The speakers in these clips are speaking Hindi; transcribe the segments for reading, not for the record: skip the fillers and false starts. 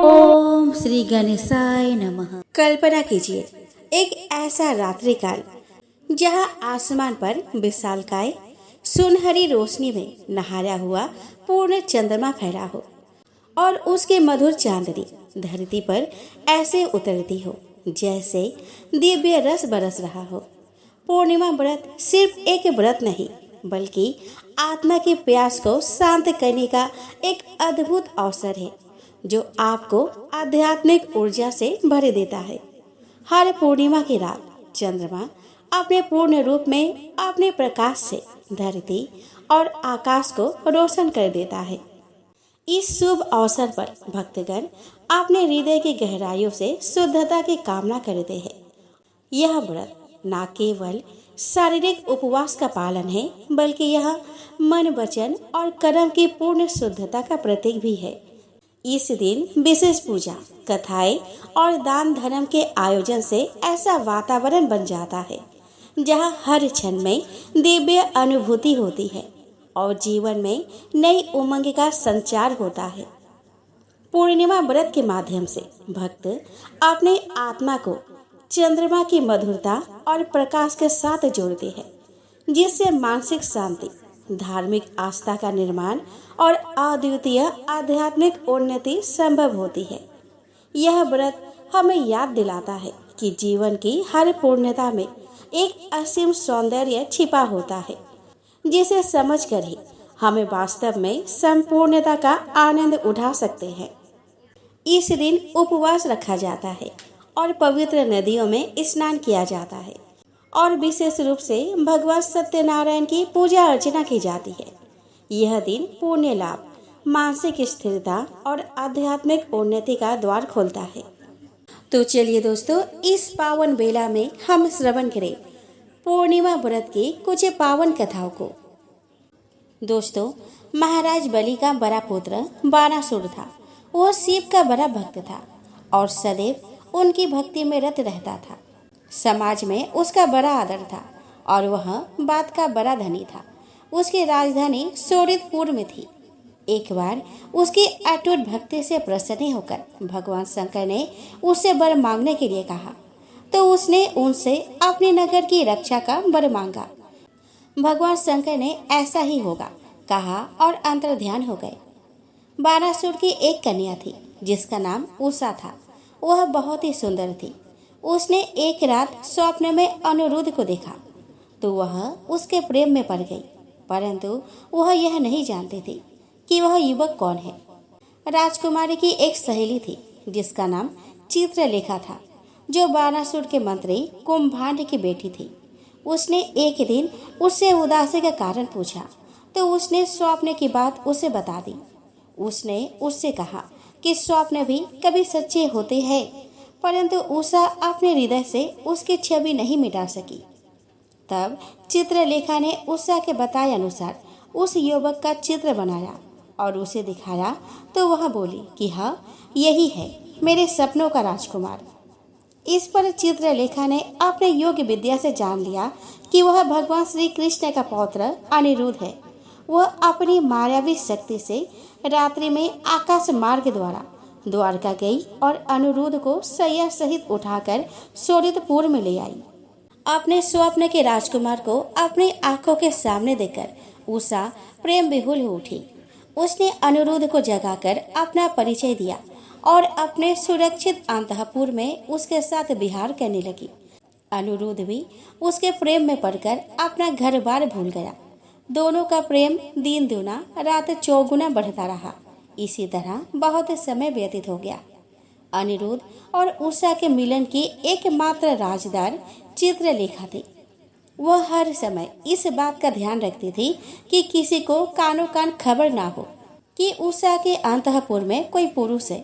ओम श्री गणेशाय नमः। कल्पना कीजिए एक ऐसा रात्रि काल जहाँ आसमान पर विशालकाय सुनहरी रोशनी में नहाया हुआ पूर्ण चंद्रमा फैला हो और उसकी मधुर चांदनी धरती पर ऐसे उतरती हो जैसे दिव्य रस बरस रहा हो। पूर्णिमा व्रत सिर्फ एक व्रत नहीं बल्कि आत्मा की प्यास को शांत करने का एक अद्भुत अवसर है जो आपको आध्यात्मिक ऊर्जा से भर देता है। हर पूर्णिमा की रात चंद्रमा अपने पूर्ण रूप में अपने प्रकाश से धरती और आकाश को रोशन कर देता है। इस शुभ अवसर पर भक्तगण अपने हृदय की गहराइयों से शुद्धता की कामना करते हैं। यह व्रत न केवल शारीरिक उपवास का पालन है बल्कि यह मन वचन और कर्म की पूर्ण शुद्धता का प्रतीक भी है। इस दिन विशेष पूजा कथाएं और दान धर्म के आयोजन से ऐसा वातावरण बन जाता है जहां हर क्षण में दिव्य अनुभूति होती है और जीवन में नई उमंग का संचार होता है। पूर्णिमा व्रत के माध्यम से भक्त अपने आत्मा को चंद्रमा की मधुरता और प्रकाश के साथ जोड़ते हैं जिससे मानसिक शांति धार्मिक आस्था का निर्माण और अद्वितीय आध्यात्मिक उन्नति संभव होती है। यह व्रत हमें याद दिलाता है कि जीवन की हर पूर्णता में एक असीम सौंदर्य छिपा होता है जिसे समझकर ही हमें वास्तव में संपूर्णता का आनंद उठा सकते हैं। इस दिन उपवास रखा जाता है और पवित्र नदियों में स्नान किया जाता है और विशेष रूप से भगवान सत्यनारायण की पूजा अर्चना की जाती है। यह दिन पुण्य लाभ मानसिक स्थिरता और आध्यात्मिक उन्नति का द्वार खोलता है। तो चलिए दोस्तों, इस पावन बेला में हम श्रवण करें पूर्णिमा व्रत की कुछ पावन कथाओं को। दोस्तों, महाराज बलि का बड़ा पुत्र बानासुर था। वह शिव का बड़ा भक्त था और सदैव उनकी भक्ति में रत रहता था। समाज में उसका बड़ा आदर था और वह बात का बड़ा धनी था। उसकी राजधानी सोरितपुर में थी। एक बार उसकी अटूट भक्ति से प्रसन्न होकर भगवान शंकर ने उससे वर मांगने के लिए कहा तो उसने उनसे अपने नगर की रक्षा का वर मांगा। भगवान शंकर ने ऐसा ही होगा कहा और अंतर्ध्यान हो गए। बानासुर की एक कन्या थी जिसका नाम उषा था। वह बहुत ही सुंदर थी। उसने एक रात स्वप्न में अनिरुद्ध को देखा तो वह उसके प्रेम में पड़ गई, परंतु वह यह नहीं जानती थी कि वह युवक कौन है। राजकुमारी की एक सहेली थी जिसका नाम चित्रलेखा था जो बानासुर के मंत्री कुंभांड की बेटी थी। उसने एक दिन उससे उदासी का कारण पूछा तो उसने स्वप्न की बात उसे बता दी। उसने उससे कहा कि स्वप्न भी कभी सच्चे होते हैं, परंतु उषा अपने हृदय से उसकी छवि नहीं मिटा सकी। तब चित्रलेखा ने उषा के बताए अनुसार उस युवक का चित्र बनाया और उसे दिखाया तो वह बोली कि हाँ, यही है मेरे सपनों का राजकुमार। इस पर चित्रलेखा ने अपने योग विद्या से जान लिया कि वह भगवान श्री कृष्ण का पौत्र अनिरुद्ध है। वह अपनी मायावी शक्ति से रात्रि में आकाश मार्ग द्वारा द्वारका गई और अनिरुद्ध को सैया सहित उठाकर सोरितपुर में ले आई। अपने स्वप्न के राजकुमार को अपनी आंखों के सामने देखकर उषा प्रेम विहुल हो उठी। उसने अनिरुद्ध को जगाकर अपना परिचय दिया और अपने सुरक्षित अंतःपुर में उसके साथ विहार करने लगी। अनिरुद्ध भी उसके प्रेम में पड़कर अपना घर बार भूल गया। दोनों का प्रेम दिन दूना रात चौगुना बढ़ता रहा। इसी तरह बहुत समय व्यतीत हो गया। अनिरुद्ध और उषा के मिलन की एकमात्र राजदार चित्रलेखा थी। वह हर समय इस बात का ध्यान रखती थी कि किसी को कानों कान खबर ना हो कि उषा के अंतःपुर में कोई पुरुष है,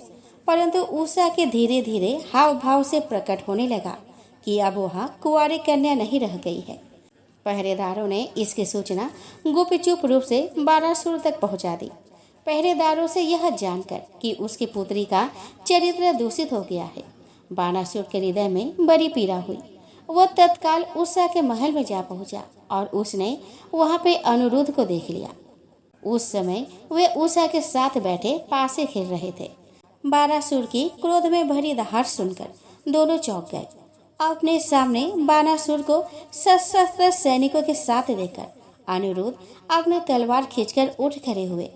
परंतु उषा के धीरे धीरे हाव भाव से प्रकट होने लगा कि अब वह कुंवारी कन्या नहीं रह गई है। पहरेदारों ने इसकी सूचना गुपचुप रूप से बानासुर तक पहुंचा दी। पहरेदारों से यह जानकर कि उसकी पुत्री का चरित्र दूषित हो गया है, बानासुर के हृदय में बड़ी पीड़ा हुई। वह तत्काल उषा के महल में जा पहुंचा और उसने वहां पे अनिरुद्ध को देख लिया। उस समय वे उषा के साथ बैठे पासे खेल रहे थे। बानासुर की क्रोध में भरी दहाड़ सुनकर दोनों चौंक गए। अपने सामने बानासुर को सशस्त्र सैनिकों के साथ देखकर अनिरुद्ध अपनी तलवार खींचकर उठ खड़े हुए।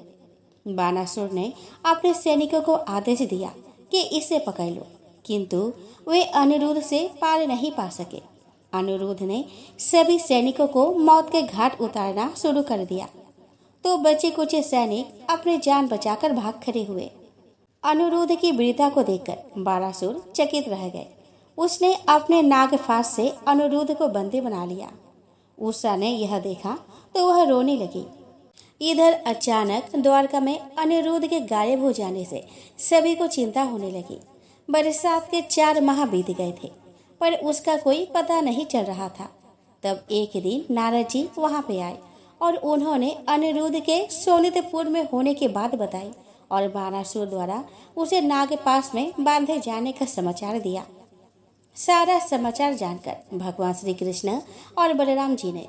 बानासुर ने अपने सैनिकों को आदेश दिया कि इसे पकड़ लो, किंतु वे अनिरुद्ध से पार नहीं पा सके। अनिरुद्ध ने सभी सैनिकों को मौत के घाट उतारना शुरू कर दिया, तो बचे कुछ सैनिक अपनी जान बचाकर भाग खड़े हुए। अनिरुद्ध की वीरता को देखकर बानासुर चकित रह गए। उसने अपने नागफास से अनिरुद्ध को बंदी बना लिया। उषा ने यह देखा तो वह रोने लगी। इधर अचानक द्वारका में अनिरुद्ध के गायब हो जाने से सभी को चिंता होने लगी। बरसात के 4 माह बीत गए थे, पर उसका कोई पता नहीं चल रहा था। तब एक दिन नारद जी वहां पे आए और उन्होंने अनिरुद्ध के शोणितपुर में होने की बात बताई और बानासुर द्वारा उसे नागपाश में बांधे जाने का समाचार दिया। सारा समाचार जानकर भगवान श्री कृष्ण और बलराम जी ने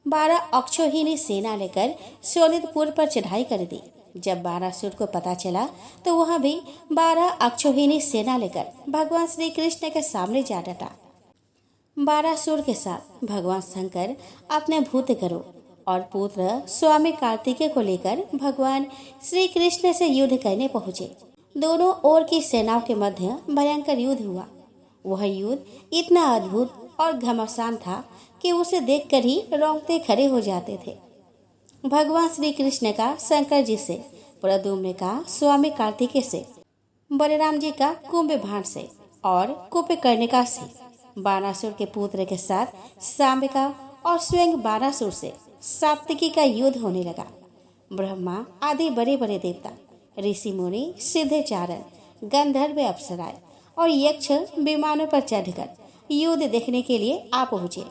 12 अक्षौहिणी सेना लेकर शोणितपुर पर चढ़ाई कर दी। जब बानासुर को पता चला तो वह भी 12 अक्षौहिणी सेना लेकर भगवान श्री कृष्ण के सामने जा डटा। बानासुर के साथ भगवान शंकर अपने भूत गरुड़ और पुत्र स्वामी कार्तिकेय को लेकर भगवान श्री कृष्ण से युद्ध करने पहुंचे। दोनों ओर की सेनाओं के मध्य भयंकर युद्ध हुआ। वह युद्ध इतना अद्भुत और घमासान था कि उसे देखकर ही रोंगटे खड़े हो जाते थे। भगवान श्री कृष्ण का शंकर जी से, प्रद्युम्न का स्वामी कार्तिकेय से, बलराम जी का कुंभकर्ण से और कुंभकर्णिका से, बानासुर के पुत्र के साथ सांबिका और स्वयं बानासुर से सात्विकी का युद्ध होने लगा। ब्रह्मा आदि बड़े बड़े देवता, ऋषि मुनि, सिद्धचारण, गंधर्व, अप्सराएं और यक्ष विमानों पर चढ़कर युद्ध देखने के लिए आ पहुंचे।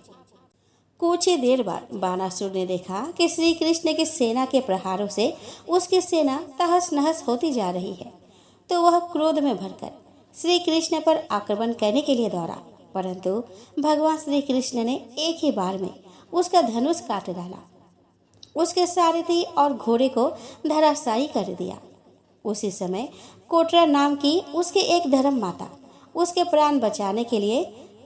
कुछ ही देर बाद बानासुर ने देखा कि श्री कृष्ण की सेना के प्रहारों से उसकी सेना तहस नहस होती जा रही है, तो वह क्रोध में भरकर श्री कृष्ण पर आक्रमण करने के लिए दौड़ा, परंतु भगवान श्री कृष्ण ने एक ही बार में उसका धनुष काट डाला। उसके सारथी और घोड़े को धराशायी कर दिया। उसी समय कोटरा नाम की उसकी एक धर्म माता उसके प्राण बचाने के लिए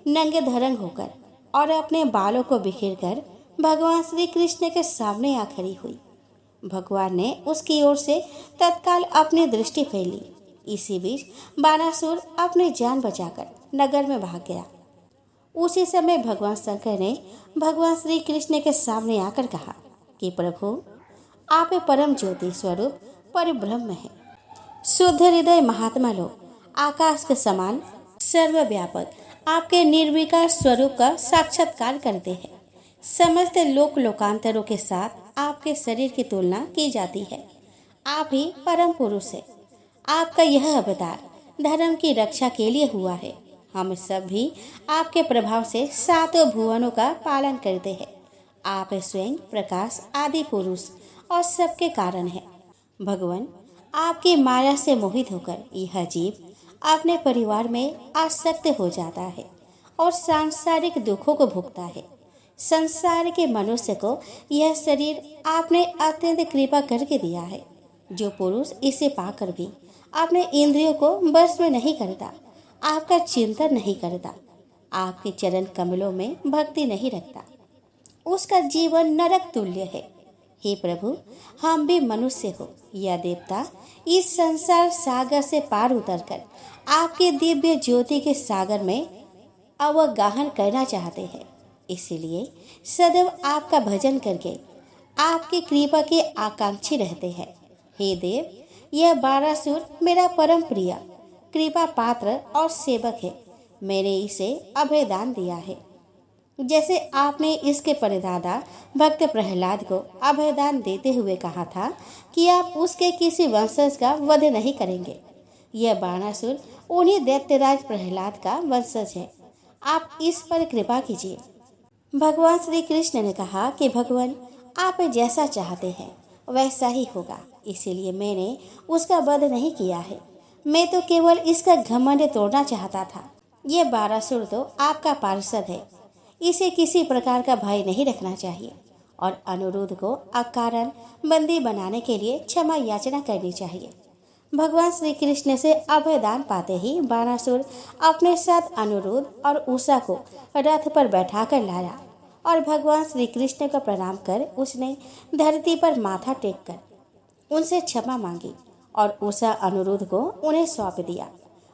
नंगे धरंग होकर और अपने बालों को बिखेरकर भगवान श्री कृष्ण के सामने आ खड़ी हुई। भगवान ने उसकी ओर से तत्काल अपनी दृष्टि फैली। इसी बीच बानासुर अपनी जान बचाकर नगर में भाग गया। उसी समय भगवान शंकर ने भगवान श्री कृष्ण के सामने आकर कहा कि प्रभु, आप परम ज्योति स्वरूप परिब्रह्म है। शुद्ध हृदय महात्मा लोग आकाश के समान सर्वव्यापक आपके निर्विकार स्वरूप का साक्षात्कार करते हैं। समस्त लोक लोकांतरों के साथ आपके शरीर की तुलना की जाती है। आप ही परम पुरुष है। आपका यह अवतार धर्म की रक्षा के लिए हुआ है। हम सब भी आपके प्रभाव से 7 भुवनों का पालन करते हैं। आप स्वयं प्रकाश आदि पुरुष और सबके कारण है। भगवान, आपकी माया से मोहित होकर यह जीव अपने परिवार में आसक्त हो जाता है और सांसारिक दुखों को भुगता है। संसार के मनुष्य को यह शरीर आपने अत्यंत कृपा करके दिया है। जो पुरुष इसे पाकर भी अपने इंद्रियों को बस में नहीं करता, आपका चिंतन नहीं करता, आपके चरण कमलों में भक्ति नहीं रखता, उसका जीवन नरक तुल्य है। हे प्रभु, हम भी मनुष्य हो या देवता इस संसार सागर से पार उतरकर आपके दिव्य ज्योति के सागर में अवगाहन करना चाहते हैं। इसीलिए सदैव आपका भजन करके आपकी कृपा के आकांक्षी रहते हैं। हे देव, यह बानासुर मेरा परम प्रिय कृपा पात्र और सेवक है। मैंने इसे अभयदान दिया है। जैसे आपने इसके परदादा भक्त प्रहलाद को अभयदान देते हुए कहा था कि आप उसके किसी वंशज का वध नहीं करेंगे। यह बानासुर उन्हीं दैत्यराज प्रहलाद का वंशज है। आप इस पर कृपा कीजिए। भगवान श्री कृष्ण ने कहा कि भगवान, आप जैसा चाहते हैं वैसा ही होगा। इसीलिए मैंने उसका वध नहीं किया है। मैं तो केवल इसका घमंड तोड़ना चाहता था। यह बानासुर तो आपका पार्षद है। इसे किसी प्रकार का भय नहीं रखना चाहिए और अनिरुद्ध को अकारण बंदी बनाने के लिए क्षमा याचना करनी चाहिए। भगवान श्री कृष्ण से अभयदान पाते ही बाणासुर अपने साथ अनिरुद्ध और उषा को रथ पर बैठाकर लाया और भगवान श्री कृष्ण का प्रणाम कर उसने धरती पर माथा टेक कर उनसे क्षमा मांगी और उषा अनिरुद्ध को उन्हें सौंप दिया।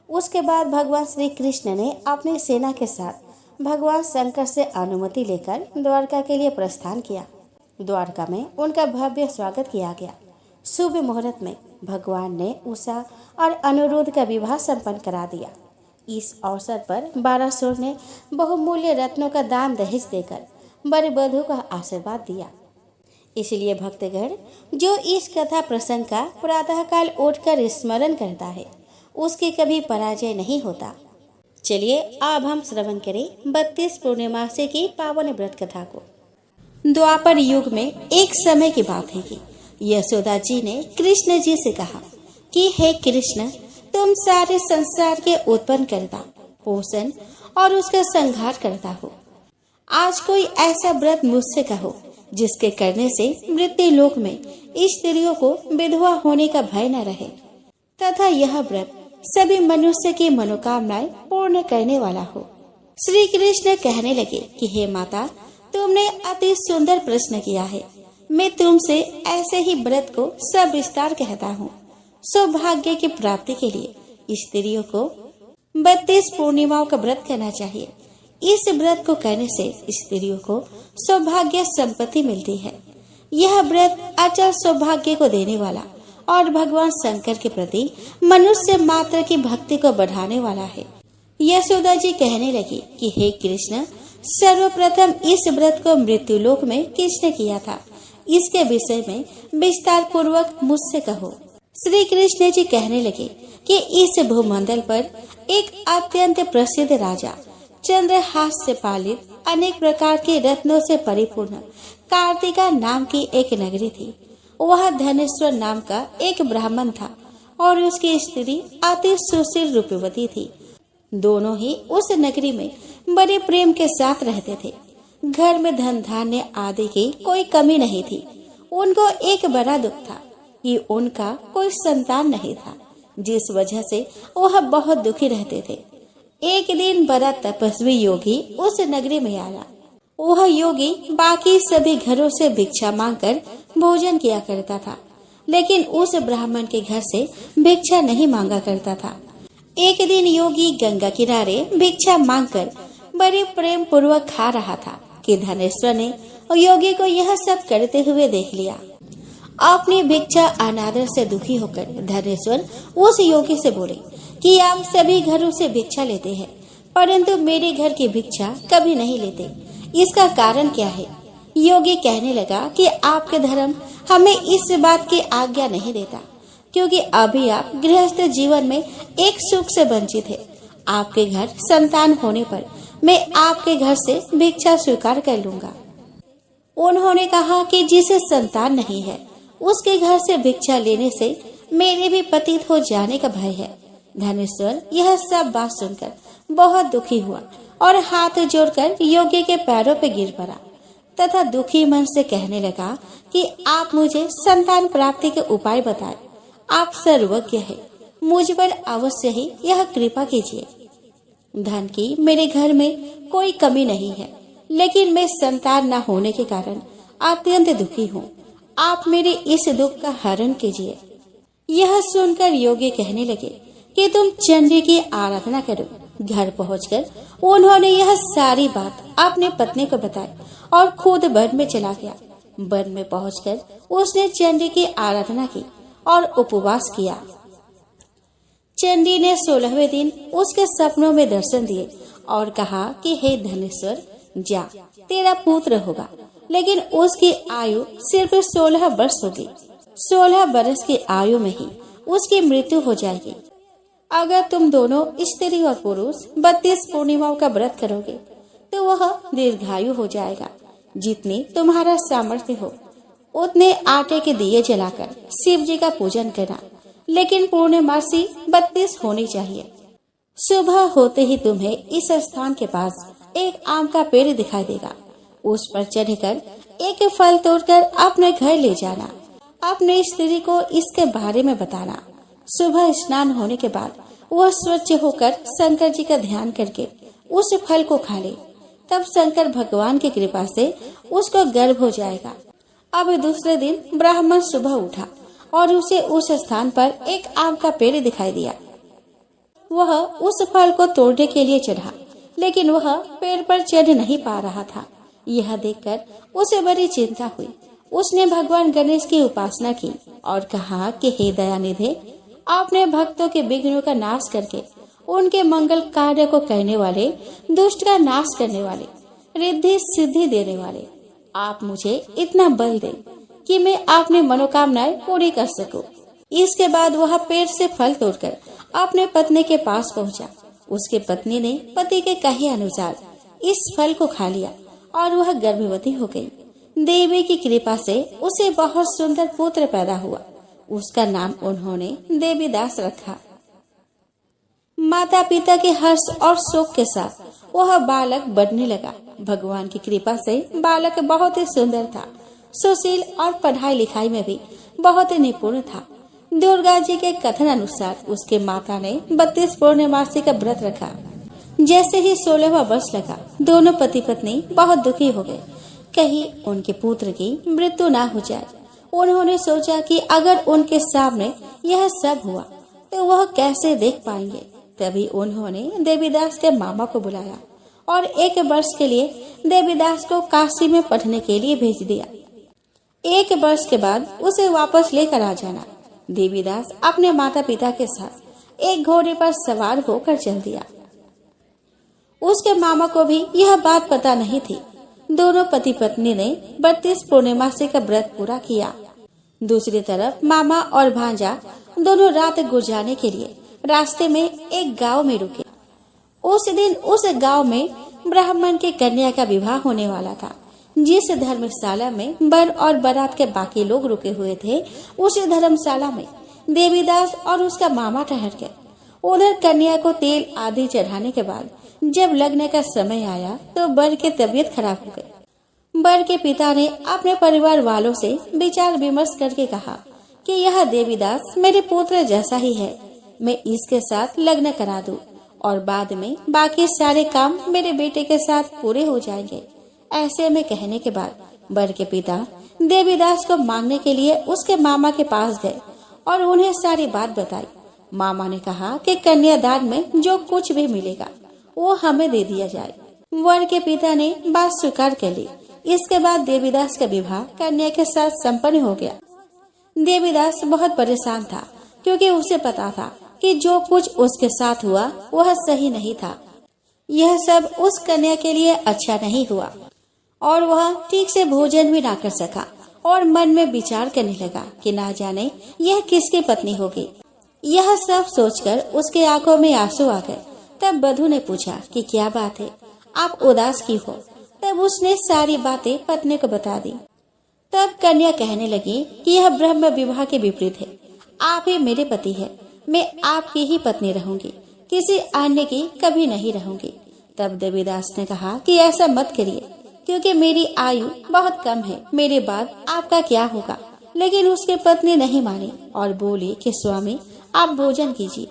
उसके बाद भगवान श्री कृष्ण ने अपनी सेना के साथ भगवान शंकर से अनुमति लेकर द्वारका के लिए प्रस्थान किया। द्वारका में उनका भव्य स्वागत किया गया। शुभ मुहूर्त में भगवान ने उषा और अनिरुद्ध का विवाह संपन्न करा दिया। इस अवसर पर बाणासुर ने बहुमूल्य रत्नों का दान दहेज देकर वर वधू का आशीर्वाद दिया। इसलिए भक्तगण जो इस कथा प्रसंग का प्रातःकाल उठकर स्मरण करता है उसकी कभी पराजय नहीं होता। चलिए अब हम श्रवण करें 32 पूर्णिमासी की पावन व्रत कथा को। द्वापर युग में एक समय की बात है कि यशोदा जी ने कृष्ण जी से कहा कि हे कृष्ण, तुम सारे संसार के उत्पन्न करता, पोषण और उसका संहार करता हो। आज कोई ऐसा व्रत मुझसे कहो जिसके करने से मृत्यु लोक में स्त्रियों को विधवा होने का भय न रहे तथा यह व्रत सभी मनुष्य की मनोकामनाएं पूर्ण करने वाला हो। श्री कृष्ण कहने लगे कि हे माता, तुमने अति सुंदर प्रश्न किया है। मैं तुमसे ऐसे ही व्रत को सविस्तार कहता हूँ। सौभाग्य की प्राप्ति के लिए स्त्रियों को 32 पूर्णिमाओं का व्रत करना चाहिए। इस व्रत को करने से स्त्रियों को सौभाग्य संपत्ति मिलती है। यह व्रत अचल सौभाग्य को देने वाला और भगवान शंकर के प्रति मनुष्य मात्र की भक्ति को बढ़ाने वाला है। यशोदा जी कहने लगी कि हे कृष्ण, सर्वप्रथम इस व्रत को मृत्युलोक में किसने किया था, इसके विषय में विस्तार पूर्वक मुझसे कहो। श्री कृष्ण जी कहने लगे कि इस भूमंडल पर एक अत्यंत प्रसिद्ध राजा, चंद्रहास से पालित अनेक प्रकार के रत्नों से परिपूर्ण कार्तिका नाम की एक नगरी थी। वह धनेश्वर नाम का एक ब्राह्मण था और उसकी स्त्री अति सुशील रूपवती थी। दोनों ही उस नगरी में बड़े प्रेम के साथ रहते थे। घर में धन धान्य आदि की कोई कमी नहीं थी। उनको एक बड़ा दुख था कि उनका कोई संतान नहीं था, जिस वजह से वह बहुत दुखी रहते थे। एक दिन बड़ा तपस्वी योगी उस नगरी में आया। वह योगी बाकी सभी घरों से भिक्षा मांगकर भोजन किया करता था, लेकिन उस ब्राह्मण के घर से भिक्षा नहीं मांगा करता था। एक दिन योगी गंगा किनारे भिक्षा मांगकर बड़े प्रेम पूर्वक खा रहा था कि धनेश्वर ने योगी को यह सब करते हुए देख लिया। अपनी भिक्षा अनादर से दुखी होकर धनेश्वर उस योगी से बोले कि आप सभी घरों से भिक्षा लेते हैं, परंतु मेरे घर की भिक्षा कभी नहीं लेते। इसका कारण क्या है? योगी कहने लगा कि आपके धर्म हमें इस बात की आज्ञा नहीं देता, क्योंकि अभी आप गृहस्थ जीवन में एक सुख से वंचित है। आपके घर संतान होने पर मैं आपके घर से भिक्षा स्वीकार कर लूंगा। उन्होंने कहा कि जिसे संतान नहीं है उसके घर से भिक्षा लेने से मेरे भी पतित हो जाने का भय है। धनेश्वर यह सब बात सुनकर बहुत दुखी हुआ और हाथ जोड़कर योगी के पैरों पे गिर पड़ा तथा दुखी मन से कहने लगा कि आप मुझे संतान प्राप्ति के उपाय बताएं। आप सर्वज्ञ है, मुझ पर अवश्य ही यह कृपा कीजिए। धन की मेरे घर में कोई कमी नहीं है, लेकिन मैं संतान न होने के कारण अत्यंत दुखी हूँ। आप मेरे इस दुख का हरण कीजिए। यह सुनकर योगी कहने लगे कि तुम चंडी की आराधना करो। घर पहुंचकर उन्होंने यह सारी बात अपने पत्नी को बताई और खुद वन में चला गया। वन में पहुंचकर उसने चंडी की आराधना की और उपवास किया। चंडी ने 16वें दिन उसके सपनों में दर्शन दिए और कहा कि हे धनेश्वर, जा, तेरा पुत्र होगा, लेकिन उसकी आयु सिर्फ 16 वर्ष होगी। 16 वर्ष की आयु में ही उसकी मृत्यु हो जाएगी। अगर तुम दोनों स्त्री और पुरुष 32 पूर्णिमाओं का व्रत करोगे तो वह दीर्घायु हो जाएगा। जितनी तुम्हारा सामर्थ्य हो उतने आटे के दिए जलाकर शिव जी का पूजन करना, लेकिन पूर्णमासी 32 होनी चाहिए। सुबह होते ही तुम्हें इस स्थान के पास एक आम का पेड़ दिखाई देगा। उस पर चढ़कर एक फल तोड़कर अपने घर ले जाना। अपने स्त्री को इसके बारे में बताना। सुबह स्नान होने के बाद वह स्वच्छ होकर शंकर जी का ध्यान करके उस फल को खा ले, तब शंकर भगवान की कृपा से उसको गर्भ हो जाएगा। अब दूसरे दिन ब्राह्मण सुबह उठा और उसे उस स्थान पर एक आम का पेड़ दिखाई दिया। वह उस फल को तोड़ने के लिए चढ़ा, लेकिन वह पेड़ पर चढ़ नहीं पा रहा था। यह देखकर उसे बड़ी चिंता हुई। उसने भगवान गणेश की उपासना की और कहा कि हे दयानिधे, आपने भक्तों के विघ्नों का नाश करके उनके मंगल कार्य को करने वाले, दुष्ट का नाश करने वाले, रिद्धि सिद्धि देने वाले, आप मुझे इतना बल दे कि मैं अपनी मनोकामनाएं पूरी कर सकूं। इसके बाद वह पेड़ से फल तोड़कर अपने पत्नी के पास पहुंचा। उसके पत्नी ने पति के कहे अनुसार इस फल को खा लिया और वह गर्भवती हो गई। देवी की कृपा से उसे बहुत सुंदर पुत्र पैदा हुआ। उसका नाम उन्होंने देवीदास रखा। माता पिता के हर्ष और शोक के साथ वह बालक बढ़ने लगा। भगवान की कृपा से बालक बहुत ही सुंदर था, सुशील और पढ़ाई लिखाई में भी बहुत ही निपुण था। दुर्गा जी के कथन अनुसार उसके माता ने 32 पूर्णमासी का व्रत रखा। जैसे ही 16वां वर्ष लगा, दोनों पति पत्नी बहुत दुखी हो गए, कहीं उनके पुत्र की मृत्यु ना हो जाए। उन्होंने सोचा कि अगर उनके सामने यह सब हुआ तो वह कैसे देख पाएंगे। तभी उन्होंने देवीदास के मामा को बुलाया और 1 वर्ष के लिए देवीदास को काशी में पढ़ने के लिए भेज दिया। 1 वर्ष के बाद उसे वापस लेकर आ जाना। देवीदास अपने माता पिता के साथ एक घोड़े पर सवार होकर चल दिया। उसके मामा को भी यह बात पता नहीं थी। दोनों पति पत्नी ने 32 पूर्णिमासी का व्रत पूरा किया। दूसरी तरफ मामा और भांजा दोनों रात गुजारने के लिए रास्ते में एक गांव में रुके। उस दिन उस गांव में ब्राह्मण के कन्या का विवाह होने वाला था। जिस धर्मशाला में बर और बारात के बाकी लोग रुके हुए थे, उस धर्मशाला में देवीदास और उसका मामा ठहर गए। उधर कन्या को तेल आदि चढ़ाने के बाद जब लगने का समय आया तो बर की तबीयत खराब हो गई। बर के पिता ने अपने परिवार वालों से विचार विमर्श करके कहा कि यह देवीदास मेरे पुत्र जैसा ही है, मैं इसके साथ लग्न करा दूं और बाद में बाकी सारे काम मेरे बेटे के साथ पूरे हो जाएंगे। ऐसे में कहने के बाद बर के पिता देवीदास को मांगने के लिए उसके मामा के पास गए और उन्हें सारी बात बताई। मामा ने कहा कि कन्यादान में जो कुछ भी मिलेगा वो हमें दे दिया जाए। वर के पिता ने बात स्वीकार कर ली। इसके बाद देवीदास का विवाह कन्या के साथ संपन्न हो गया। देवीदास बहुत परेशान था, क्योंकि उसे पता था कि जो कुछ उसके साथ हुआ वह सही नहीं था। यह सब उस कन्या के लिए अच्छा नहीं हुआ और वह ठीक से भोजन भी ना कर सका और मन में विचार करने लगा कि ना जाने यह किसकी पत्नी होगी। यह सब सोचकर उसके आंखों में आंसू आ गए। तब बधू ने पूछा कि क्या बात है, आप उदास क्यों हो। तब उसने सारी बातें पत्नी को बता दी। तब कन्या कहने लगी कि यह ब्रह्म विवाह के विपरीत है। आप ही मेरे पति है, मैं आपकी ही पत्नी रहूंगी, किसी अन्य की कभी नहीं रहूंगी। तब देवीदास ने कहा कि ऐसा मत करिए, क्योंकि मेरी आयु बहुत कम है, मेरे बाद आपका क्या होगा। लेकिन उसकी पत्नी नहीं मानी और बोली कि स्वामी आप भोजन कीजिए।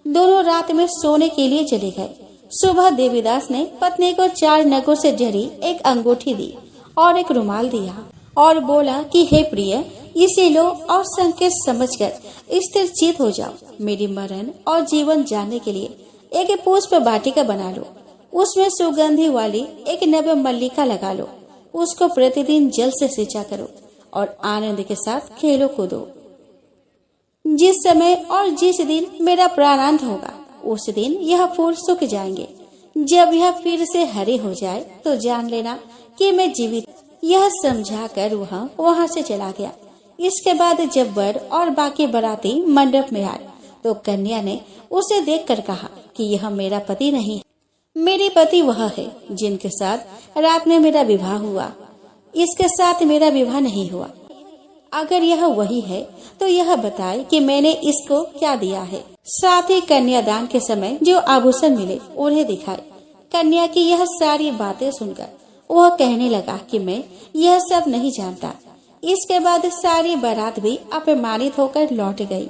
दोनों रात में सोने के लिए चले गए। सुबह देवीदास ने पत्नी को 4 नगों से जड़ी एक अंगूठी दी और एक रुमाल दिया और बोला कि हे प्रिय, इसे लो और संकेत समझकर स्थिर चित हो जाओ। मेरी मरण और जीवन जानने के लिए एक पुष्प वाटिका बना लो, उसमें सुगंधी वाली एक नव मल्लिका लगा लो, उसको प्रतिदिन जल से सिंचा करो और आनंद के साथ खेलो कूदो। जिस समय और जिस दिन मेरा प्राणांत होगा उस दिन यह फूल सूख जाएंगे। जब यह फिर से हरे हो जाए तो जान लेना कि मैं जीवित। यह समझाकर वह वहाँ से चला गया। इसके बाद जब वर और बाकी बाराती मंडप में आए तो कन्या ने उसे देखकर कहा कि यह मेरा पति नहीं है, मेरे पति वह है जिनके साथ रात में मेरा विवाह हुआ। इसके साथ मेरा विवाह नहीं हुआ। अगर यह वही है तो यह बताए कि मैंने इसको क्या दिया है। साथ ही कन्यादान के समय जो आभूषण मिले उन्हें दिखाए। कन्या की यह सारी बातें सुनकर वह कहने लगा कि मैं यह सब नहीं जानता। इसके बाद सारी बारात भी अपमानित होकर लौट गई।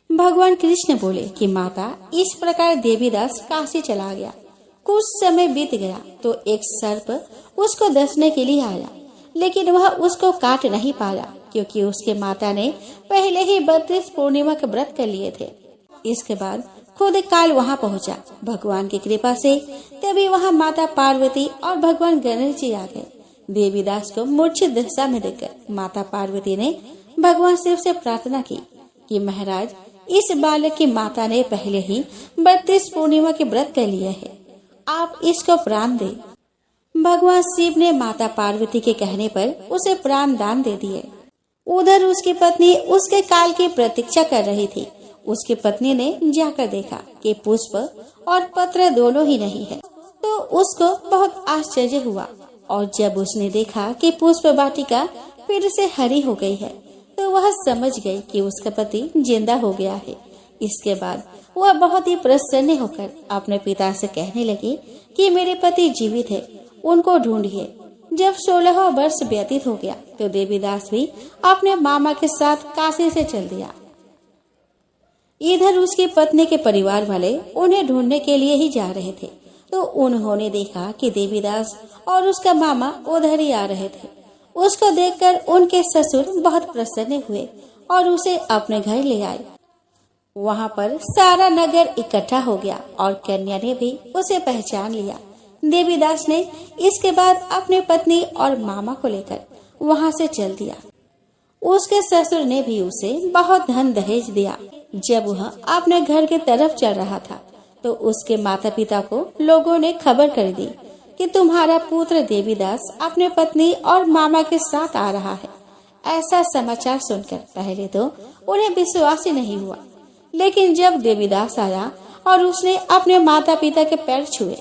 भगवान कृष्ण बोले कि माता, इस प्रकार देवीदास काशी चला गया। कुछ समय बीत गया तो एक सर्प उसको डसने के लिए आया, लेकिन वह उसको काट नहीं पाया क्योंकि उसके माता ने पहले ही 32 पूर्णिमा के व्रत कर लिए थे। इसके बाद खुद काल वहां पहुंचा। भगवान की कृपा से तभी वहां माता पार्वती और भगवान गणेश जी आ गए। देवीदास को मूर्छित दशा में देखकर माता पार्वती ने भगवान शिव से प्रार्थना की कि महाराज, इस बालक की माता ने पहले ही 32 पूर्णिमा के व्रत कर लिए है, आप इसको प्राण दे। भगवान शिव ने माता पार्वती के कहने पर उसे प्राण दान दे दिए। उधर उसकी पत्नी उसके काल की प्रतीक्षा कर रही थी। उसकी पत्नी ने जाकर देखा कि पुष्प और पत्र दोनों ही नहीं है, तो उसको बहुत आश्चर्य हुआ। और जब उसने देखा कि पुष्प वाटिका फिर से हरी हो गई है, तो वह समझ गई कि उसका पति जिंदा हो गया है। इसके बाद वह बहुत ही प्रसन्न होकर अपने पिता से कहने लगी कि मेरे पति जीवित है, उनको ढूंढिए। जब 16 वर्ष व्यतीत हो गया तो देवीदास भी अपने मामा के साथ काशी से चल दिया। इधर उसकी पत्नी के परिवार वाले उन्हें ढूंढने के लिए ही जा रहे थे, तो उन्होंने देखा कि देवीदास और उसका मामा उधर ही आ रहे थे। उसको देखकर उनके ससुर बहुत प्रसन्न हुए और उसे अपने घर ले आए। वहां पर सारा नगर इकट्ठा हो गया और कन्या ने भी उसे पहचान लिया। देवीदास ने इसके बाद अपनी पत्नी और मामा को लेकर वहां से चल दिया। उसके ससुर ने भी उसे बहुत धन दहेज दिया। जब वह अपने घर के तरफ चल रहा था तो उसके माता पिता को लोगों ने खबर कर दी कि तुम्हारा पुत्र देवीदास अपने पत्नी और मामा के साथ आ रहा है। ऐसा समाचार सुनकर पहले तो उन्हें विश्वास ही नहीं हुआ, लेकिन जब देवीदास आया और उसने अपने माता पिता के पैर छुए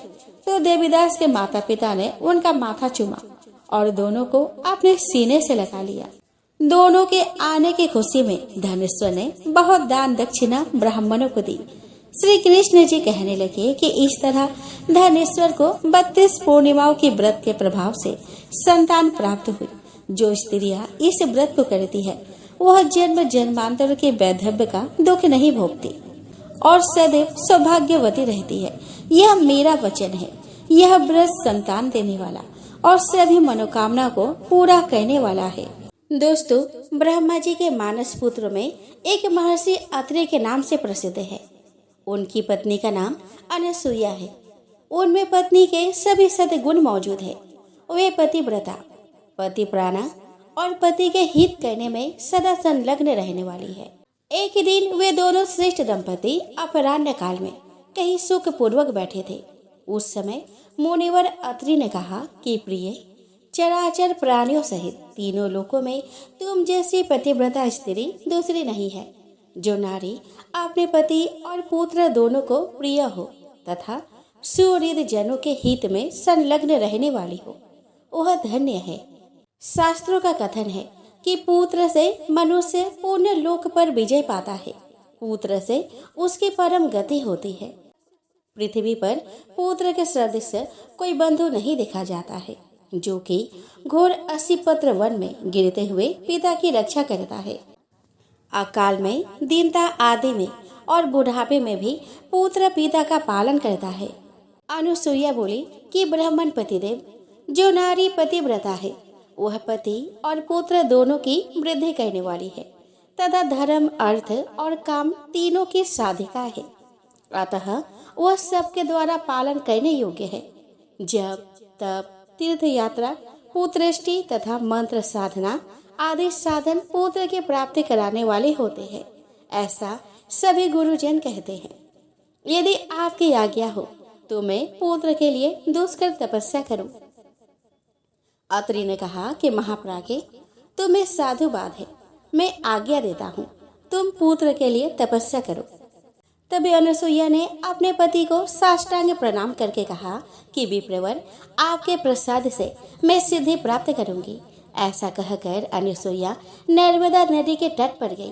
तो देवीदास के माता पिता ने उनका माथा चूमा और दोनों को अपने सीने से लगा लिया। दोनों के आने की खुशी में धनेश्वर ने बहुत दान दक्षिणा ब्राह्मणों को दी। श्री कृष्ण जी कहने लगे कि इस तरह धनेश्वर को 32 पूर्णिमाओं के व्रत के प्रभाव से संतान प्राप्त हुई। जो स्त्रियां इस व्रत को करती है वह जन्म जन्मांतर के वैधव्य का दुख नहीं भोगती और सदैव सौभाग्यवती रहती है। यह मेरा वचन है। यह व्रत संतान देने वाला और सभी मनोकामना को पूरा करने वाला है। दोस्तों, ब्रह्मा जी के मानस पुत्र में एक महर्षि अत्रि के नाम से प्रसिद्ध है। उनकी पत्नी का नाम अनसुईया है। उनमें पत्नी के सभी सद्गुण मौजूद है। वे पतिव्रता, पतिप्राणा और पति के हित करने में सदा संलग्न रहने वाली है। एक दिन वे दोनों श्रेष्ठ दंपति अपराह्न काल में कहीं सुख पूर्वक बैठे थे। उस समय मुनिवर अत्रि ने कहा कि प्रिय, चराचर प्राणियों सहित तीनों लोकों में तुम जैसी पतिव्रता स्त्री दूसरी नहीं है। जो नारी अपने पति और पुत्र दोनों को प्रिय हो तथा सुहृद जनों के हित में संलग्न रहने वाली हो, वह धन्य है। शास्त्रों का कथन है कि पुत्र से मनुष्य पुण्य लोक पर विजय पाता है, पुत्र से उसकी परम गति होती है। पृथ्वी पर पुत्र के सदृश कोई बंधु नहीं देखा जाता है, जो कि घोर असिपत्र वन में गिरते हुए पिता की रक्षा करता है। अकाल में, दीनता आदि में और बुढ़ापे में भी पुत्र पिता का पालन करता है। अनुसुईया बोली कि ब्राह्मण पतिदेव, जो नारी पतिव्रता है वह पति और पुत्र दोनों की वृद्धि करने वाली है तथा धर्म, अर्थ और काम तीनों की साधिका है। अतः वह सबके द्वारा पालन करने योग्य है। जप, तप, तीर्थ यात्रा, पुत्रष्टि तथा मंत्र साधना आदि साधन पुत्र की प्राप्ति कराने वाले होते हैं, ऐसा सभी गुरुजन कहते हैं। यदि आपकी आज्ञा हो तो मैं पुत्र के लिए दुष्कर तपस्या करूं। अत्रि ने कहा कि महाप्राज्ञ, तुम्हें साधुवाद है, मैं आज्ञा देता हूँ, तुम पुत्र के लिए तपस्या करो। तभी अनुसुईया ने अपने पति को साष्टांग प्रणाम करके कहा कि विप्रवर, आपके प्रसाद से मैं सिद्धि प्राप्त करूंगी। ऐसा कहकर अनुसुईया नर्मदा नदी के तट पर गई,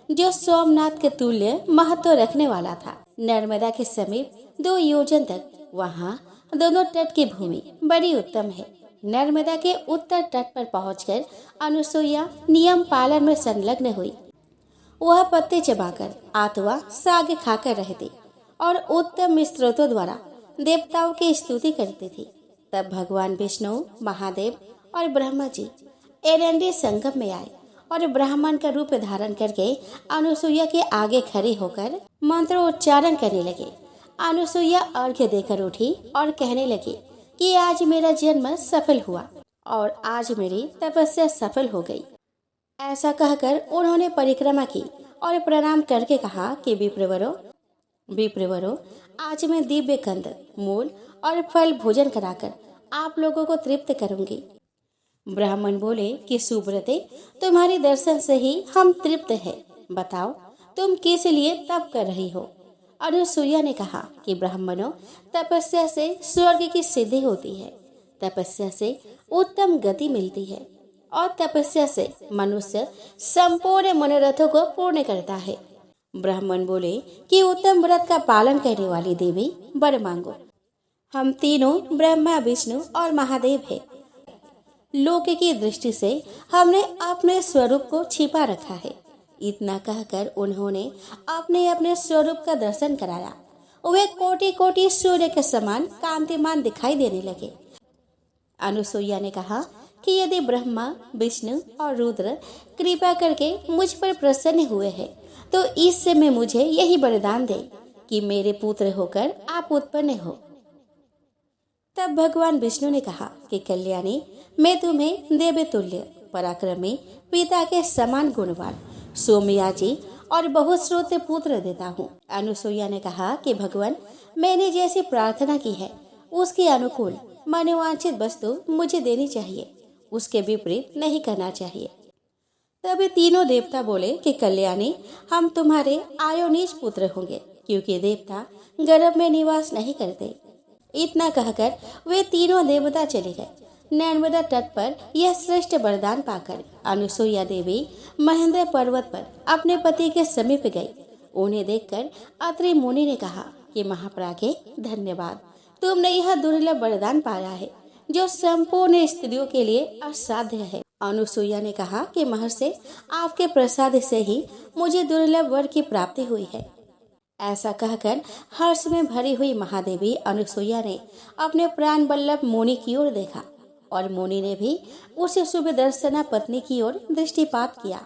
जो सोमनाथ के तुल्य महत्व रखने वाला था। नर्मदा के समीप 2 योजन तक वहाँ दोनों तट की भूमि बड़ी उत्तम है। नर्मदा के उत्तर तट पर पहुंचकर अनुसुईया नियम पालन में संलग्न हुई। वह पत्ते चबाकर अथवा साग खाकर रहते और उत्तम स्त्रोतों द्वारा देवताओं की स्तुति करते थे। तब भगवान विष्णु, महादेव और ब्रह्मा जी एरंडी संगम में आए और ब्राह्मण का रूप धारण करके अनुसुईया के आगे खड़े होकर मंत्रोच्चारण करने लगे। अनुसुईया अर्घ्य देकर उठी और कहने लगी कि आज मेरा जन्म सफल हुआ और आज मेरी तपस्या सफल हो गई। ऐसा कहकर उन्होंने परिक्रमा की और प्रणाम करके कहा कि विप्रवरो, आज मैं दिव्य कंद, मूल और फल भोजन कराकर आप लोगों को तृप्त करूंगी। ब्राह्मण बोले कि सुब्रते, तुम्हारे दर्शन से ही हम तृप्त हैं। बताओ तुम किस लिए तप कर रही हो। अनुसुईया ने कहा कि ब्राह्मणों, तपस्या से स्वर्ग की सिद्धि होती है, तपस्या से उत्तम गति मिलती है और तपस्या से मनुष्य संपूर्ण मनोरथों को पूर्ण करता है। ब्राह्मण बोले कि उत्तम व्रत का पालन करने वाली देवी, वर मांगो। हम तीनों ब्रह्मा, विष्णु और महादेव हैं। लोक की दृष्टि से हमने अपने स्वरूप को छिपा रखा है। इतना कहकर उन्होंने अपने अपने स्वरूप का दर्शन कराया। वे कोटि कोटि सूर्य के समान कांतिमान दिखाई देने लगे। अनुसुईया ने कहा कि यदि ब्रह्मा, विष्णु और रुद्र कृपा करके मुझ पर प्रसन्न हुए हैं तो इस समय मुझे यही वरदान दे कि मेरे पुत्र होकर आप उत्पन्न हो। तब भगवान विष्णु ने कहा कि कल्याणी, मैं तुम्हें देवतुल्य, पराक्रमी, पिता के समान गुणवान, सोमयाजी और बहुश्रोत पुत्र देता हूँ। अनुसुईया ने कहा कि भगवान, मैंने जैसी प्रार्थना की है उसके अनुकूल मनोवांछित वस्तु मुझे देनी चाहिए, उसके विपरीत नहीं करना चाहिए। तब तीनों देवता बोले कि कल्याणी, हम तुम्हारे आयोनिज पुत्र होंगे, क्योंकि देवता गर्भ में निवास नहीं करते। इतना कहकर वे तीनों देवता चले गए। नर्मदा तट पर यह श्रेष्ठ वरदान पाकर अनुसुईया देवी महेंद्र पर्वत पर अपने पति के समीप गई। उन्हें देखकर अत्रि मुनि ने कहा कि महाप्राज्ञ, धन्यवाद, तुमने यह दुर्लभ वरदान पाया है जो संपूर्ण स्त्रियों के लिए असाध्य है। अनुसुईया ने कहा कि महर्षि, आपके प्रसाद से ही मुझे दुर्लभ वर की प्राप्ति हुई है। ऐसा कहकर हर्ष में भरी हुई महादेवी अनुसुईया ने अपने प्राण वल्लभ मुनि की ओर देखा और मुनि ने भी उस शुभ दर्शना पत्नी की ओर दृष्टिपात किया।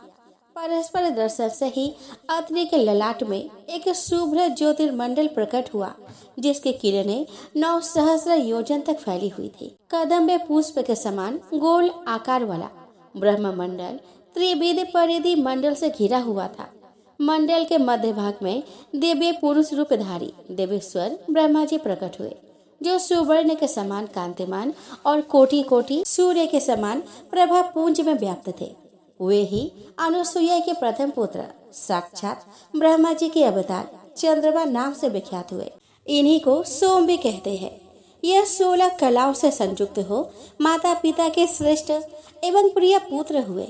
परस्पर दर्शन से ही अत्रि के ललाट में एक शुभ्र ज्योतिर्मंडल प्रकट हुआ, जिसकी किरणें 9 सहस्र योजन तक फैली हुई थी। कदम्ब पुष्प के समान गोल आकार वाला ब्रह्ममंडल त्रिविध परिधि मंडल से घिरा हुआ था। मंडल के मध्य भाग में दिव्य पुरुष रूपधारी देवेश्वर ब्रह्मा जी प्रकट हुए, जो सुवर्ण के समान कांतिमान और कोटि कोटि सूर्य के समान प्रभा पुंज में व्याप्त थे। वे ही अनुसुईया के प्रथम पुत्र, साक्षात ब्रह्मा जी के अवतार चंद्रमा नाम से विख्यात हुए। इन्हीं को सोम भी कहते हैं। यह 16 कलाओं से संयुक्त हो माता पिता के श्रेष्ठ एवं प्रिय पुत्र हुए।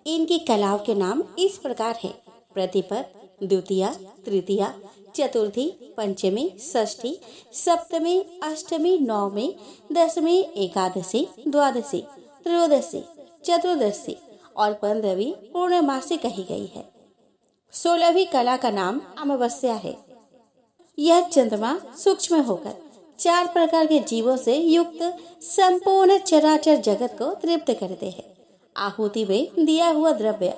इनकी कलाओं के नाम इस प्रकार है: प्रतिपद, द्वितीया, तृतीया, चतुर्थी, पंचमी, षष्ठी, सप्तमी, अष्टमी, नवमी, दसवीं, एकादशी, द्वादशी, त्रयोदशी, चतुर्दशी और 15वीं पूर्णमासी कही गई है। 16वीं कला का नाम अमावस्या है। यह चंद्रमा सूक्ष्म होकर 4 प्रकार के जीवों से युक्त संपूर्ण चराचर जगत को तृप्त करते हैं। आहुति में दिया हुआ द्रव्य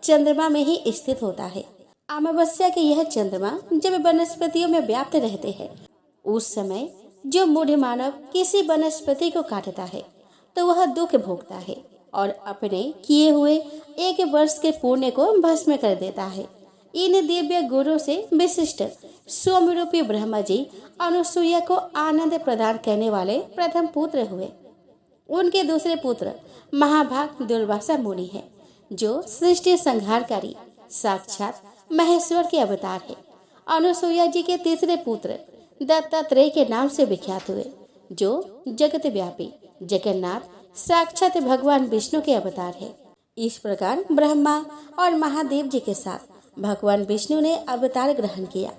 चंद्रमा में ही स्थित होता है। अमावस्या के यह चंद्रमा जब वनस्पतियों में व्याप्त रहते हैं, उस समय जो मूढ़ मानव किसी वनस्पति को काटता है तो वह दुख भोगता है और अपने किए हुए 1 वर्ष के पुण्य को भस्म कर देता है। इन दिव्य गुरु से विशिष्ट सोमरूपी ब्रह्मा जी अनुसुईया को आनंद प्रदान करने वाले प्रथम पुत्र हुए। उनके दूसरे पुत्र महाभाग दुर्वासा मुनि है, जो सृष्टि संहारकारी साक्षात महेश्वर के अवतार है। अनुसुईया जी के तीसरे पुत्र दत्तात्रेय के नाम से विख्यात हुए, जो जगत व्यापी जगन्नाथ साक्षात भगवान विष्णु के अवतार है। इस प्रकार ब्रह्मा और महादेव जी के साथ भगवान विष्णु ने अवतार ग्रहण किया।